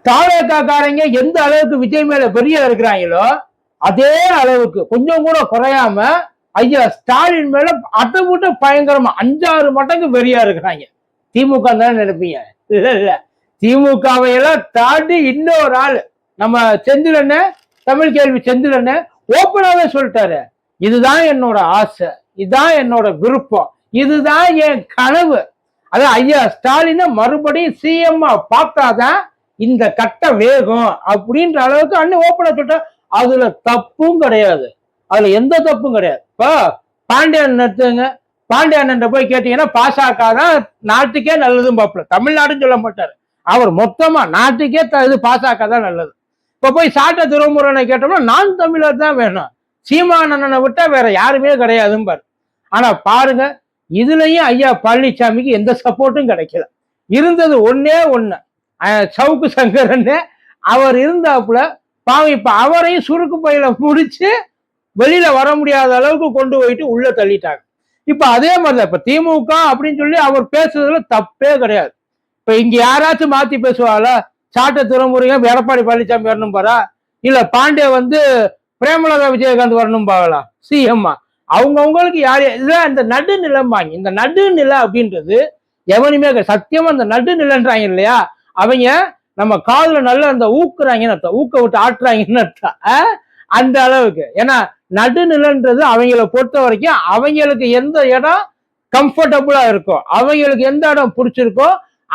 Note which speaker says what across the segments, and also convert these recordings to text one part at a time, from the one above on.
Speaker 1: தாவேக்காக்காரங்க எந்த அளவுக்கு விஜய் மேல பெரிய இருக்கிறாங்களோ அதே அளவுக்கு கொஞ்சம் கூட குறையாம ஐயா ஸ்டாலின் மேல அதை விட்டு பயங்கரமா 5-6 மடங்கு வெறியா இருக்கிறாங்க. திமுக தான் நினைப்பீங்க, இல்ல இல்ல, திமுகவையெல்லாம் தாண்டி இன்னொரு ஆள் நம்ம செந்திலண்ண, தமிழ் கேள்வி செந்திலண்ண ஓப்பனாவே சொல்லிட்டாரு, இதுதான் என்னோட ஆசை, இதுதான் என்னோட விருப்பம், இதுதான் என் கனவு. அதான் ஐயா ஸ்டாலினை மறுபடியும் சிஎம் பார்த்தாதான் இந்த கட்ட வேகம் அப்படின்ற அளவுக்கு அண்ணன் ஓப்பனா சொல்லிட்டா. அதுல தப்பும் கிடையாது, அதுல எந்த தப்பும் கிடையாது. இப்போ பாண்டியன் எடுத்துங்க, பாண்டியன் போய் கேட்டீங்கன்னா பாசக தான் நாட்டுக்கே நல்லதும் பார்ப்பல, தமிழ்நாடுன்னு சொல்ல மாட்டாரு அவர், மொத்தமா நாட்டுக்கே இது பாசக தான் நல்லது. இப்ப போய் சாட்ட திருமுருகனை கேட்டோம்னா நான் தமிழர் தான் வேணும், சீமானண்ணனை விட்டா வேற யாருமே கிடையாதுன்னு பாரு. ஆனா பாருங்க, இதுலயும் ஐயா பழனிசாமிக்கு எந்த சப்போர்ட்டும் கிடைக்கல. இருந்தது ஒன்னே ஒண்ணு, சவுக்கு சங்கரன் அவர் இருந்தாப்புல பாவம். இப்ப அவரையும் சுருக்கு பையில முடிச்சு வெளியில வர முடியாத அளவுக்கு கொண்டு போயிட்டு உள்ள தள்ளிட்டாங்க. இப்ப அதே மாதிரிதான் இப்ப திமுக அப்படின்னு சொல்லி அவர் பேசுறதுல தப்பே கிடையாது. இப்ப இங்க யாராச்சும் மாத்தி பேசுவாளா? சாட்ட துறைமுருகன் எடப்பாடி பழனிசாமி வரணும் பாரா, இல்ல பாண்டிய பிரேமலதா விஜயகாந்த் வரணும் பாங்களா சிஎம்? அவங்கவுங்களுக்கு யார் இதுதான் இந்த நடுநிலைம்பாங்க. இந்த நடுநிலை அப்படின்றது எவனுமே சத்தியமா இந்த நடுநிலைன்றாங்க இல்லையா, அவங்க நம்ம காதுல நல்லா அந்த ஊக்குறாங்கன்னு அர்த்தம், ஊக்க விட்டு ஆட்டுறாங்கன்னு அர்த்தம். அந்த அளவுக்கு. ஏன்னா நடுநிலைன்றது அவங்களை பொறுத்த வரைக்கும் அவங்களுக்கு எந்த இடம் கம்ஃபர்டபுளா இருக்கோ, அவங்களுக்கு எந்த இடம் பிடிச்சிருக்கோ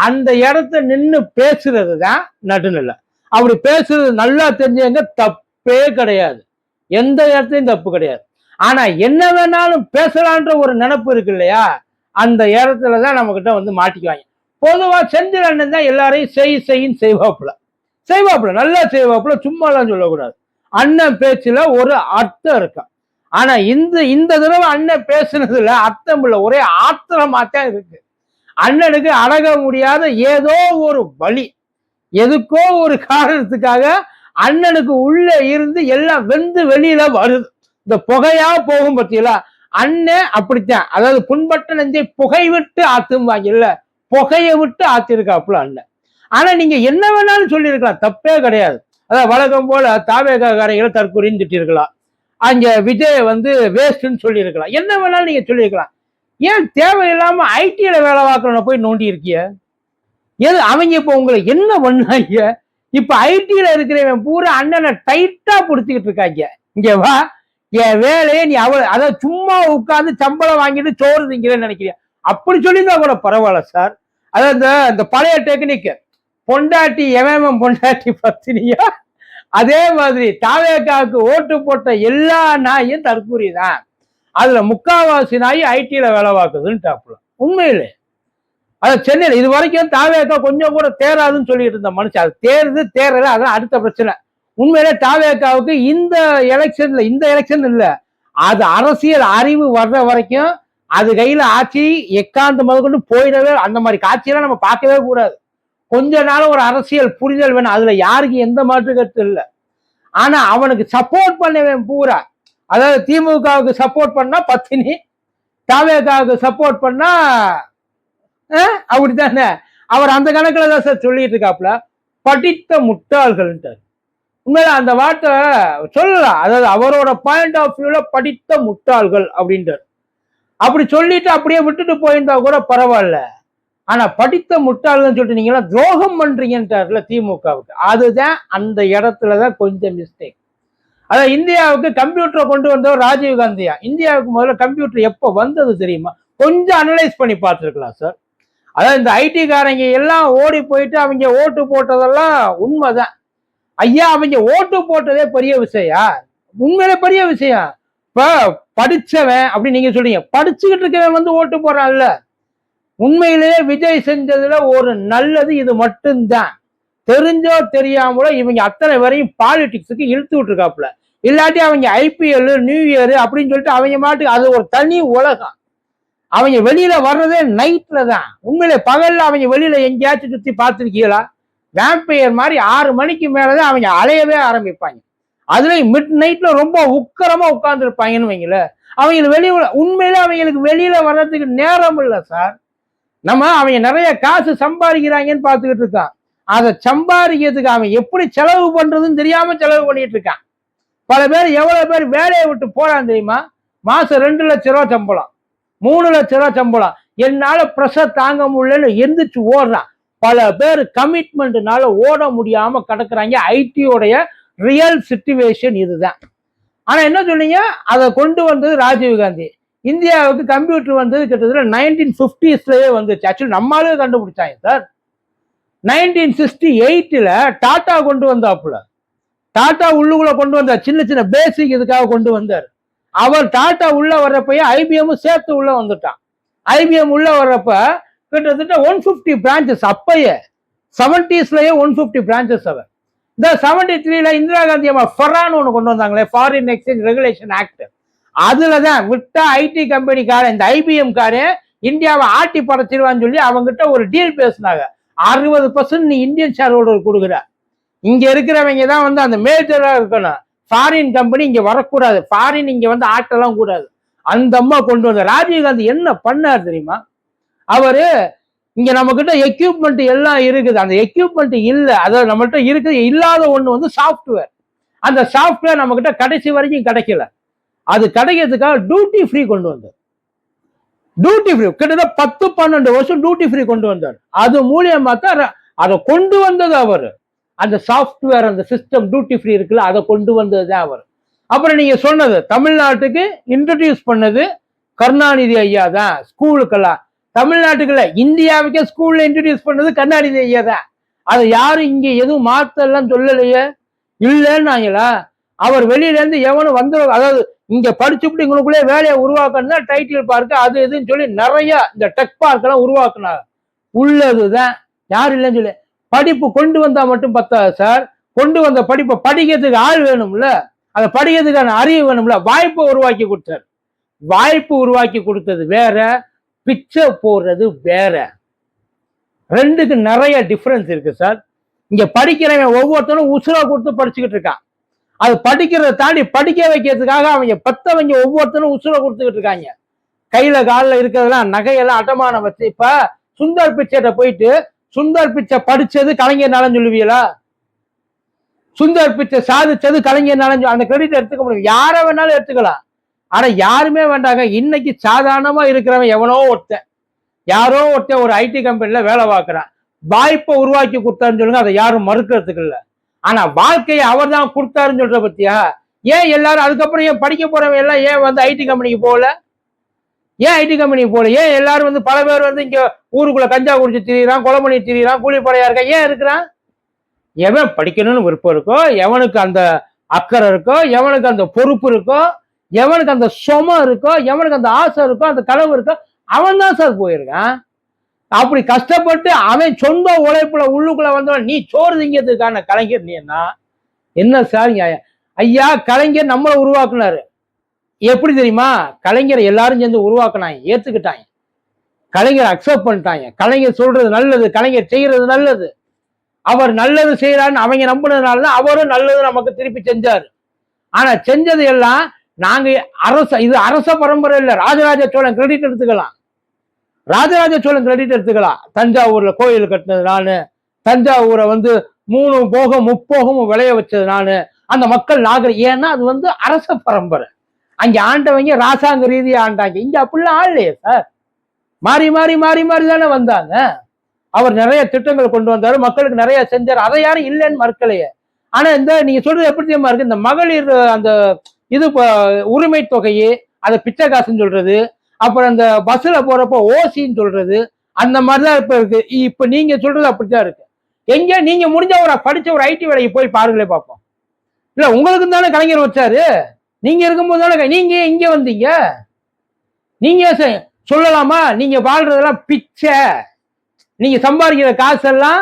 Speaker 1: அந்த இடத்த நின்று பேசுறது தான் நடுநிலை. அப்படி பேசுறது நல்லா தெரிஞ்சவங்க தப்பே கிடையாது, எந்த இடத்துலையும் தப்பு கிடையாது. ஆனா என்ன வேணாலும் பேசலான்ற ஒரு நினைப்பு இருக்கு இல்லையா, அந்த இடத்துலதான் நம்ம கிட்ட மாட்டிக்குவாங்க. பொதுவா செந்தில் அண்ணன் தான் எல்லாரையும் செய்வாப்புல நல்லா செய்வாப்புல, சும்மாலாம் சொல்லக்கூடாது. அண்ணன் பேச்சுல ஒரு அர்த்தம் இருக்கு. ஆனா இந்த தடவை அண்ணன் பேசுனதுல அர்த்தம் இல்லை, ஒரே ஆத்திரமாத்தான் இருக்கு. அண்ணனுக்கு அடக முடியாத ஏதோ ஒரு வழி, எதுக்கோ ஒரு காரணத்துக்காக அண்ணனுக்கு உள்ள இருந்து எல்லாம் வெந்து வெளியில வருது. இந்த புகையா போகும் பத்தியில அண்ணன் அப்படித்தான், அதாவது புண்பட்ட நெஞ்சை புகை விட்டு ஆத்தும்பாங்க இல்ல, புகையை விட்டு ஆத்திருக்காப்புல அண்ணன். ஆனா நீங்க என்ன வேணாலும் சொல்லியிருக்கலாம், தப்பே கிடையாது. அதாவது வழக்கம் போல தாவேகாரங்களை தற்கொலைன்னு திட்டிருக்கலாம், அங்க விஜய் வேஸ்ட்ன்னு சொல்லியிருக்கலாம், என்ன வேணாலும் நீங்க சொல்லியிருக்கலாம். ஏன் தேவையில்லாம ஐடியில வேலை பார்க்கறவன போய் நோண்டி இருக்கிய? எது அவங்க இப்ப உங்களை என்ன பண்ணாங்க? இப்ப ஐடியில இருக்கிறவன் பூரா அண்ணனை டைட்டா பிடிச்சிக்கிட்டு இருக்காங்க. இங்க வா, என் வேலையை நீ அதாவது சும்மா உட்கார்ந்து சம்பளம் வாங்கிட்டு சோறு திங்கிறேன்னு நினைக்கிறியா? அப்படி சொல்லியிருந்தா கூட பரவாயில்ல சார். அதாவது இந்த பழைய டெக்னிக், பொண்டாட்டி எவன் பொண்டாட்டி பத்தினியா, அதே மாதிரி தாவேக்காவுக்கு ஓட்டு போட்ட எல்லா நாயும் தற்கூரி தான், அதுல முக்காவாசி நாய் ஐடியில வேலை பார்க்குதுன்னு டாப்ல. உண்மையிலே அதான் சென்னையில் இது வரைக்கும் தாவேக்கா கொஞ்சம் கூட தேராதுன்னு சொல்லிட்டு இருந்த மனுஷன், அது தேருது தேரல, அதான் அடுத்த பிரச்சனை. உண்மையிலே தாவேக்காவுக்கு இந்த எலெக்ஷன் இல்ல, அது அரசியல் அறிவு வர்ற வரைக்கும் அது கையில ஆட்சி எக்காந்த முதல் கொண்டு போயிடவே, அந்த மாதிரி காட்சியெல்லாம் நம்ம பார்க்கவே கூடாது. கொஞ்ச நாள் ஒரு அரசியல் புரிதல் வேணும், அதுல யாருக்கு எந்த மாற்று கருத்து இல்லை. ஆனா அவனுக்கு சப்போர்ட் பண்ணவேன் பூரா, அதாவது திமுகவுக்கு சப்போர்ட் பண்ணா பத்தினி, தாவேக்காவுக்கு சப்போர்ட் பண்ணா அப்படித்தானே. அவர் அந்த கணக்குல தான் சார் சொல்லிட்டு இருக்காப்புல, படித்த முட்டாள்கள்ன்றார். உண்மையில அந்த வார்த்தை சொல்லலாம், அதாவது அவரோட பாயிண்ட் ஆஃப் வியூல படித்த முட்டாள்கள் அப்படின்றார். அப்படி சொல்லிட்டு அப்படியே விட்டுட்டு போயிருந்தா கூட பரவாயில்ல. ஆனா படித்த முட்டாள்கள் சொல்லிட்டு நீங்க எல்லாம் துரோகம் பண்றீங்கன்றார்ல திமுகவுக்கு, அதுதான் அந்த இடத்துலதான் கொஞ்சம் மிஸ்டேக். அதான் இந்தியாவுக்கு கம்ப்யூட்டரை கொண்டு வந்தவர் ராஜீவ் காந்தியா? இந்தியாவுக்கு முதல்ல கம்ப்யூட்டர் எப்போ வந்தது தெரியுமா? கொஞ்சம் அனலைஸ் பண்ணி பார்த்துருக்கலாம் சார். அதாவது இந்த ஐடி காரங்க எல்லாம் ஓடி போயிட்டு அவங்க ஓட்டு போட்டதெல்லாம் உண்மைதான் ஐயா, அவங்க ஓட்டு போட்டதே பெரிய விஷயம், உண்மையிலே பெரிய விஷயம். இப்ப படிச்சவன் அப்படி நீங்க சொல்றீங்க, படிச்சுக்கிட்டு இருக்கவன் ஓட்டு போறான்ல. உண்மையிலேயே விஜய் செஞ்சதுல ஒரு நல்லது இது மட்டும்தான், தெரிஞ்சோ தெரியாமலோ இவங்க அத்தனை வரையும் பாலிடிக்ஸுக்கு இழுத்து விட்டுருக்காப்புல. இல்லாட்டி அவங்க ஐபிஎல் நியூ இயர் அப்படின்னு சொல்லிட்டு அவங்க மாட்டுக்கு அது ஒரு தனி உலகம். அவங்க வெளியில வர்றதே நைட்ல தான். உண்மையிலே பகல்ல அவங்க வெளியில எங்கேயாச்சும் சுத்தி பார்த்துருக்கீங்களா? வேம்பையர் மாதிரி 6 மணிக்கு மேலதான் அவங்க அலையவே ஆரம்பிப்பாங்க. அதுலயும் மிட் நைட்ல ரொம்ப உக்கரமா உட்கார்ந்து இருப்பாங்கன்னு வைங்கள. அவங்களுக்கு வெளியில உண்மையிலே அவங்களுக்கு வெளியில வர்றதுக்கு நேரம் இல்லை சார். நம்ம அவங்க நிறைய காசு சம்பாதிக்கிறாங்கன்னு பார்த்துக்கிட்டு இருக்கான். அதை சம்பாதிக்கிறதுக்கு அவன் எப்படி செலவு பண்றதுன்னு தெரியாம செலவு பண்ணிட்டு இருக்கான். பல பேர் எவ்வளவு பேர் வேலையை விட்டு போறான் தெரியுமா? மாசம் 2 லட்சம் ரூபா சம்பளம், 3 லட்சம் ரூபா சம்பளம், என்னால ப்ரெஷர் தாங்க முடியலன்னு எந்திரிச்சு ஓடுறான். பல பேர் கமிட்மெண்ட்னால ஓட முடியாம கிடக்குறாங்க. ஐடியோடைய ரியல் சிச்சுவேஷன் இதுதான். ஆனா என்ன சொன்னீங்க, அதை கொண்டு வந்தது ராஜீவ்காந்தி. இந்தியாவுக்கு கம்ப்யூட்டர் வந்தது கிட்டத்தட்ட 1950s வந்துச்சு. ஆக்சுவலி நம்மளாலே கண்டுபிடிச்சாங்க சார். 1968 டாடா கொண்டு வந்தாப்புல. டாடா உள்ளுக்குள்ள கொண்டு வந்தார், சின்ன சின்ன பேசிக் இதுக்காக கொண்டு வந்தார். அவர் டாடா உள்ள வர்றப்பயே ஐபிஎம் சேர்த்து உள்ள வந்துட்டான். ஐபிஎம் உள்ள வர்றப்ப கிட்டத்தட்ட 150 பிரான்ச்சஸ். அப்பயே 70s 150 பிரான்ச்சஸ். அவர் இந்த 73 இந்திரா காந்தி அம்மா ஃபெரான்னு ஒன்று கொண்டு வந்தாங்களே, ஃபாரின் எக்ஸ்சேஞ்ச் ரெகுலேஷன் ஆக்ட். அதுலதான் விட்டா ஐடி கம்பெனிக்காரன் இந்த ஐபிஎம் காரன் இந்தியாவை ஆட்டி படைச்சிருவான்னு சொல்லி அவங்ககிட்ட ஒரு டீல் பேசினாங்க. 60% நீ இந்தியன் ஷேர் ஹோல்டர் கொடுக்குற. இங்க இருக்கிறவங்க தான் வந்து அந்த மேஜரா இருக்கணும். ஃபாரின் கம்பெனி இங்க வரக்கூடாது, ஃபாரின் இங்க வந்து ஆட்டெல்லாம் கூடாது. அந்த அம்மா கொண்டு வந்த ராஜீவ்காந்தி என்ன பண்ணார் தெரியுமா? அவரு இங்க நம்ம கிட்ட எக்யூப்மெண்ட் எல்லாம் இருக்குது, அந்த எக்யூப்மெண்ட் இல்ல, அதாவது நம்மகிட்ட இருக்குது இல்லாத ஒண்ணு வந்து சாஃப்ட்வேர். அந்த சாஃப்ட்வேர் நம்ம கிட்ட கடைசி வரைக்கும் கிடைக்கல. அது கிடைக்கிறதுக்காக டியூட்டி ஃப்ரீ கொண்டு வந்தார். டியூட்டி ஃப்ரீ கிட்டத்தட்ட 10-12 வருஷம் டியூட்டி ஃப்ரீ கொண்டு வந்தார். அது மூலியமா தான் அதை கொண்டு வந்தது அவர். அந்த சாஃப்ட்வேர், அந்த சிஸ்டம் டியூட்டி ஃப்ரீ இருக்குல்ல, அதை கொண்டு வந்தது தான் அவர். அப்புறம் நீங்க சொன்னது தமிழ்நாட்டுக்கு இன்ட்ரடியூஸ் பண்ணது கருணாநிதி ஐயா தான். ஸ்கூலுக்கெல்லாம் தமிழ்நாட்டுக்குள்ள இந்தியாவுக்கே ஸ்கூல்ல இன்ட்ரடியூஸ் பண்ணது கருணாநிதி ஐயா தான். அதை யாரும் இங்க எதுவும் மாத்தலாம் சொல்லலையே, இல்லைன்னாங்களா? அவர் வெளியில இருந்து எவனும் வந்து, அதாவது இங்க படிச்சுட்டு இவங்களுக்குள்ளே வேலையை உருவாக்கணும் தான் டைட்டில் பார்க்கு அது இதுன்னு சொல்லி நிறைய இந்த டெக் பார்க் எல்லாம் உருவாக்குனாங்க. உள்ளதுதான், யாரும் இல்லைன்னு சொல்லி. படிப்பு கொண்டு வந்தா மட்டும் பத்தாது சார். கொண்டு வந்த படிப்பை படிக்கிறதுக்கு ஆள் வேணும்ல, அதை படிக்கிறதுக்கான அறிவு வேணும்ல. வாய்ப்பை உருவாக்கி கொடுத்தார். வாய்ப்பு உருவாக்கி கொடுத்தது வேற, பிச்சை போடுறது வேற. ரெண்டுக்கு நிறைய டிஃபரன்ஸ் இருக்கு சார். இங்க படிக்கிறவன் ஒவ்வொருத்தரும் உசுரா கொடுத்து படிச்சுக்கிட்டு இருக்கான். அது படிக்கிறத தாண்டி படிக்க வைக்கிறதுக்காக அவங்க பத்தவங்க ஒவ்வொருத்தரும் உசுரை கொடுத்துக்கிட்டு இருக்காங்க. கையில காலில் இருக்கிறதெல்லாம் நகையெல்லாம் அடமானம் வச்சு. இப்ப சுந்தர் பிச்சைட்ட போயிட்டு சுந்தர் பிச்சை படிச்சது கலைஞர்னாலும் சொல்லுவீங்களா? சுந்தர் பிச்சை சாதிச்சது கலைஞர்னாலும் அந்த கிரெடிட் எடுத்துக்க முடியும். யாரை வேணாலும் எடுத்துக்கலாம். ஆனா யாருமே வேண்டாங்க. இன்னைக்கு சாதாரணமா இருக்கிறவன் எவனோ ஒருத்தன், யாரோ ஒருத்தன் ஒரு ஐடி கம்பெனில வேலை பார்க்கறான். வாய்ப்பை உருவாக்கி கொடுத்தாருன்னு சொல்லுங்க, அதை யாரும் மறுக்கிறதுக்கு இல்லை. ஆனா வாழ்க்கையை அவர் தான் கொடுத்தாருன்னு சொல்ற பத்தியா? ஏன் எல்லாரும் அதுக்கப்புறம் ஏன் படிக்க போறவங்க எல்லாம் ஏன் வந்து ஐடி கம்பெனிக்கு போகல? ஏன் ஐடி கம்பெனிக்கு போகல? ஏன் எல்லாரும் வந்து பல பேர் வந்து இங்க ஊருக்குள்ள கஞ்சா குடிச்சு திரியிறான், கொலை பண்ணி திரியிறான், கூலிப்படையா இருக்கான், ஏன் இருக்கிறான்? எவன் படிக்கணும்னு விருப்பம் இருக்கோ, எவனுக்கு அந்த அக்கறை இருக்கோ, எவனுக்கு அந்த பொறுப்பு இருக்கோ, எவனுக்கு அந்த சுமம் இருக்கோ, எவனுக்கு அந்த ஆசை இருக்கோ, அந்த கனவு இருக்கோ, அவன் தான் சார் போயிருக்கான். அப்படி கஷ்டப்பட்டு அவன் சொந்த உழைப்புல உள்ளுக்குள்ள வந்தவன் நீ சோறு திங்கிறதுக்கான கலைஞர் நீ என்ன சார் ஐயா? கலைஞர் நம்மளை உருவாக்குனாரு. எப்படி தெரியுமா? கலைஞரை எல்லாரும் சேர்ந்து உருவாக்குனாங்க, ஏத்துக்கிட்டாங்க. கலைஞர் அக்செப்ட் பண்ணிட்டாங்க. கலைஞர் சொல்றது நல்லது, கலைஞர் செய்யறது நல்லது. அவர் நல்லது செய்யறாருன்னு அவங்க நம்பினதுனாலதான் அவரும் நல்லது நமக்கு திருப்பி செஞ்சாரு. ஆனா செஞ்சது எல்லாம் நாங்க இது அரச பரம்பரை இல்ல. ராஜராஜ சோழன் கிரெடிட் எடுத்துக்கலாம். ராஜராஜ சோழன் கிரெடிட் எடுத்துக்கலாம். தஞ்சாவூர்ல கோயில் கட்டினது நானு, தஞ்சாவூரை வந்து 3 போகம் 30 விளைய வச்சது நானு, அந்த மக்கள் ஏன்னா அது வந்து அரச பரம்பரை. அங்க ஆண்டவங்க ராசாங்க ரீதியா ஆண்டாங்க. இங்க அப்படிலாம் ஆடலையே சார். மாறி மாறி மாறி மாறி தானே வந்தாங்க. அவர் நிறைய திட்டங்கள் கொண்டு வந்தாரு, மக்களுக்கு நிறைய செஞ்சாரு. அதை யாரும் இல்லைன்னு மறுக்கலையே. ஆனா இந்த நீங்க சொல்றது எப்படி தெரியுமா இருக்கு? இந்த மகளிர் அந்த இது உரிமை தொகையே அதை பிச்சை காசுன்னு சொல்றது, அப்புறம் இந்த பஸ்ல போறப்ப ஓசின்னு சொல்றது, அந்த மாதிரிதான் இப்ப இருக்கு. இப்ப நீங்க சொல்றது அப்படித்தான் இருக்கு. எங்க நீங்க முடிஞ்ச ஒரு படிச்ச ஒரு ஐடி வேலைக்கு போய் பாருங்களே பார்ப்போம். இல்ல உங்களுக்கு தானே கலைஞர் வச்சாரு. நீங்க இருக்கும்போது தானே நீங்க இங்க வந்தீங்க. நீங்க சொல்லலாமா? நீங்க வாழ்றதெல்லாம் பிச்சை, நீங்க சம்பாதிக்கிற காசெல்லாம்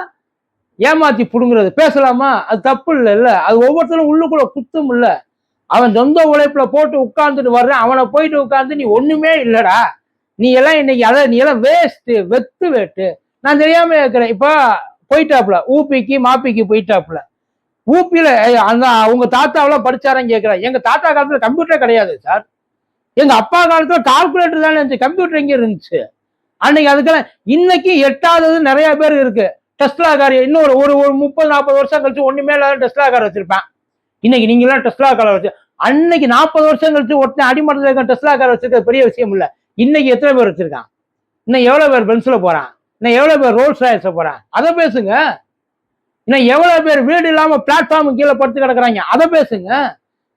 Speaker 1: ஏமாத்தி புடுங்குறது பேசலாமா? அது தப்பு இல்ல. அது ஒவ்வொருத்தரும் உள்ளுக்குள்ள குத்தும் இல்ல. அவன் சொந்த உழைப்புல போட்டு உட்கார்ந்துட்டு வர்றேன், அவனை போயிட்டு உட்கார்ந்து நீ ஒண்ணுமே இல்லடா, நீ எல்லாம் இன்னைக்கு நீ எல்லாம் வேஸ்ட், வெத்து வேட்டு. நான் தெரியாம இருக்கிறேன். இப்ப போயிட்டாப்புல ஊபிக்கு மாப்பிக்கு போயிட்டாப்புல. ஊபியில அந்த அவங்க தாத்தாவெல்லாம் படிச்சாரன்னு கேட்கிறேன். எங்க தாத்தா காலத்துல கம்ப்யூட்டர் கிடையாது சார். எங்க அப்பா காலத்துல கால்குலேட்டர் தானே இருந்துச்சு, கம்ப்யூட்டர் எங்க இருந்துச்சு அன்னைக்கு? அதுக்கெல்லாம் இன்னைக்கு எட்டாவது நிறைய பேர் இருக்கு. டெஸ்லா கார் இன்னும் ஒரு ஒரு ஒரு 30-40 வருஷம் கழிச்சு ஒண்ணுமே இல்லாத டெஸ்லா கார் வச்சிருப்பேன். இன்னைக்கு நீங்க எல்லாம் டெஸ்லா கார் வச்சு அன்னைக்கு 40 வருஷம் கழிச்சு ஒருத்தன் அடிமட்டத்தில் இருக்க டெஸ்லா கார் வச்சிருக்க பெரிய விஷயம் இல்ல. இன்னைக்கு எத்தனை பேர் வச்சிருக்கான்? இன்னும் எவ்வளவு பேர் பென்ஸ்ல போறான்? இன்னும் எவ்வளவு பேர் ரோல்ஸ் ராய்ஸ்ல போறான்? அதை பேசுங்க. இன்னும் எவ்வளவு பேர் வீடு இல்லாம பிளாட்ஃபார்ம் கீழே படுத்து கிடக்குறாங்க? அதை பேசுங்க.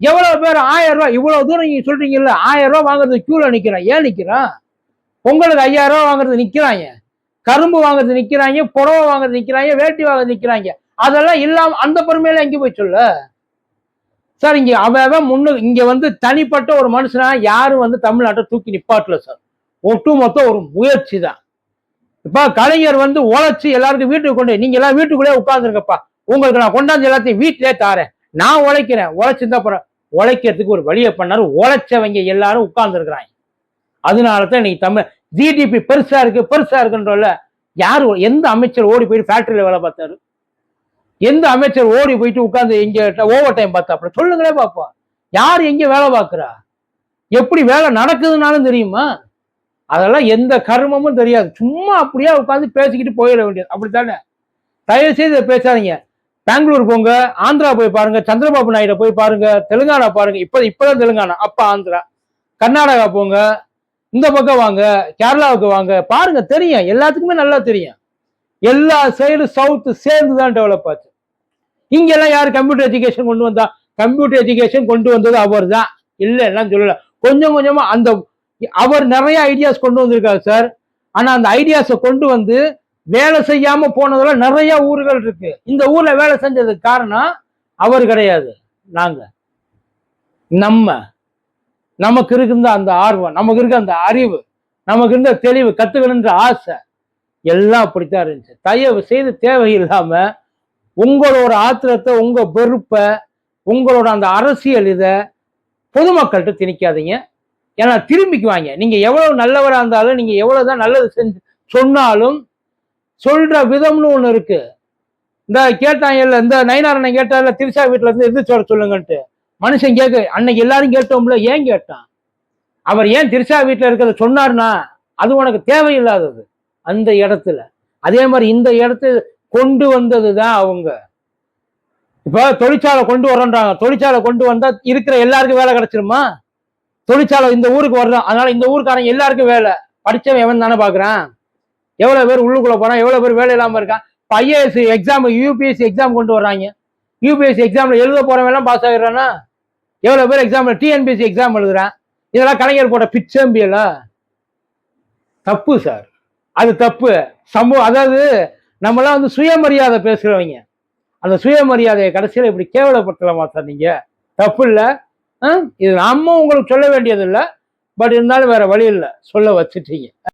Speaker 1: எவ்வளவு பேர் 1000 ரூபாய் இவ்வளவு தூரம் நீங்க சொல்றீங்கல்ல, 1000 ரூபாய் வாங்குறது கியூல நிக்கிறான். ஏன் நிக்கிறான்? பொங்கலுக்கு 5000 ரூபாய் வாங்குறது நிக்கிறாங்க, கரும்பு வாங்குறது நிக்கிறாங்க, புடவை வாங்குறது நிக்கிறாங்க, வேட்டி வாங்குறது நிக்கிறாங்க. அதெல்லாம் இல்லாம அந்த பெருமையில எங்க போய் சொல்ல சார்? இங்க அவன் முன்னு இங்க வந்து தனிப்பட்ட ஒரு மனுஷனா யாரும் வந்து தமிழ்நாட்டை தூக்கி நிப்பாட்டல சார். ஒட்டுமொத்த ஒரு முயற்சி தான். இப்ப கலைஞர் வந்து உழைச்சு எல்லாருக்கும் வீட்டுக்கு கொண்டு, நீங்க எல்லாம் வீட்டுக்குள்ளே உட்கார்ந்துருக்கப்பா, உங்களுக்கு நான் கொண்டாந்து எல்லாத்தையும் வீட்டிலே தாரேன், நான் உழைக்கிறேன், உழைச்சிருந்தா அப்புறம் உழைக்கிறதுக்கு ஒரு வழியை பண்ணாரு. உழைச்சவங்க எல்லாரும் உட்கார்ந்து இருக்கிறாங்க. அதனாலதான் இன்னைக்கு தமிழ் ஜிடிபி பெருசா இருக்கு பெருசா இருக்குன்றல. யாரு எந்த அமைச்சர் ஓடி போயிட்டு ஃபேக்டரியில வேலை பார்த்தாரு? எந்த அமைச்சர் ஓடி போயிட்டு உட்கார்ந்து இங்க ஓவர் டைம் பார்த்தா? அப்படி சொல்லுங்களே பாப்போம். யார் எங்க வேலை பார்க்கிறா? எப்படி வேலை நடக்குதுன்னாலும் தெரியுமா? அதெல்லாம் எந்த கர்மமும் தெரியாது. சும்மா அப்படியே உட்காந்து பேசிக்கிட்டு போயிட வேண்டியது. அப்படித்தானே? தயவு செய்து பேசாதீங்க. பெங்களூர் போங்க, ஆந்திரா போய் பாருங்க, சந்திரபாபு நாயுடு போய் பாருங்க, தெலுங்கானா பாருங்க. இப்பதான் தெலுங்கானா, அப்ப ஆந்திரா. கர்நாடகா போங்க, இந்த பக்கம் வாங்க, கேரளாவுக்கு வாங்க, பாருங்க, தெரியும். எல்லாத்துக்குமே நல்லா தெரியும். எல்லா சைடு சவுத் சேர்ந்துதான் டெவலப் ஆச்சு. இங்க எல்லாம் யாரு கம்ப்யூட்டர் எஜுகேஷன் கொண்டு வந்தா? கம்ப்யூட்டர் எஜுகேஷன் கொண்டு வந்தது அவர் தான். இல்ல எல்லாம் சொல்லல. கொஞ்சம் கொஞ்சமா அந்த அவர் நிறைய ஐடியாஸ் கொண்டு வந்திருக்காரு சார். ஆனா அந்த ஐடியாஸை கொண்டு வந்து வேலை செய்யாம போனதெல்லாம் நிறைய ஊர்கள் இருக்கு. இந்த ஊர்ல வேலை செஞ்சதுக்கு காரணம் அவர் கிடையாது, நாங்க. நமக்கு இருந்த அந்த ஆர்வம், நமக்கு இருக்க அந்த அறிவு, நமக்கு இருந்த தெளிவு, கத்துக்கணுன்ற ஆசை எல்லாம் அப்படித்தான் இருந்துச்சு. தயவு செய்து தேவையில்லாம உங்களோட ஆத்திரத்தை, உங்க வெறுப்பை, உங்களோட அந்த அரசியல் இதை பொதுமக்கள்கிட்ட திணிக்காதீங்க. ஏன்னா திரும்பிக்குவாங்க. நீங்க எவ்வளவு நல்லவரா இருந்தாலும், நீங்க எவ்வளவுதான் நல்லது செஞ்சு சொன்னாலும் சொல்ற விதம்னு ஒண்ணு இருக்கு. இந்த கேட்டாங்கல்ல, இந்த நயினாரண்ணன் கேட்டால திரிஷா வீட்டுல இருந்து எதிர்த்து வர சொல்லுங்கன்ட்டு. மனுஷன் கேட்க அன்னைக்கு எல்லாரும் கேட்டோம்ல, ஏன் கேட்டான்? அவர் ஏன் திரிஷா வீட்டுல இருக்கிறத சொன்னார்னா, அது உனக்கு தேவையில்லாதது அந்த இடத்துல. அதே மாதிரி இந்த இடத்துல கொண்டு வந்ததுதான் அவங்க. இப்ப தொழிற்சாலை கொண்டு வரோன்றாங்க. தொழிற்சாலை கொண்டு வந்தா இருக்கிற எல்லாருக்கும் வேலை கிடைச்சிருமா? தொழிற்சாலை இந்த ஊருக்கு வரலாம், அதனால இந்த ஊருக்காரங்க எல்லாருக்கும் வேலை. படிச்சவன் எவன் தானே பாக்குறான்? எவ்வளவு பேர் உள்ளுக்குள்ள போறான், எவ்வளவு பேர் வேலை இல்லாம இருக்கான். ஐஏஎஸ் எக்ஸாம், யூபிஎஸ்சி எக்ஸாம் கொண்டு வர்றாங்க. யூபிஎஸ்சி எக்ஸாம்ல எழுத போறவன் எல்லாம் பாஸ் ஆகிடுறானா? எவ்வளவு பேர் எக்ஸாம்ல டிஎன்பிஎஸ்சி எக்ஸாம் எழுதுறான். இதெல்லாம் கலைஞர் போட்ட பிச்சம்பியல. தப்பு சார், அது தப்பு. சம்பவம், அதாவது நம்மளாம் வந்து சுயமரியாதை பேசுறவங்க. அந்த சுயமரியாதையை கடைசியில் இப்படி கேவலப்படுத்தலாமா சார்? நீங்க தப்பு இல்லை. இது நம்ம உங்களுக்கு சொல்ல வேண்டியது இல்லை. பட் இருந்தாலும் வேற வழி இல்லை, சொல்ல வச்சுட்டீங்க.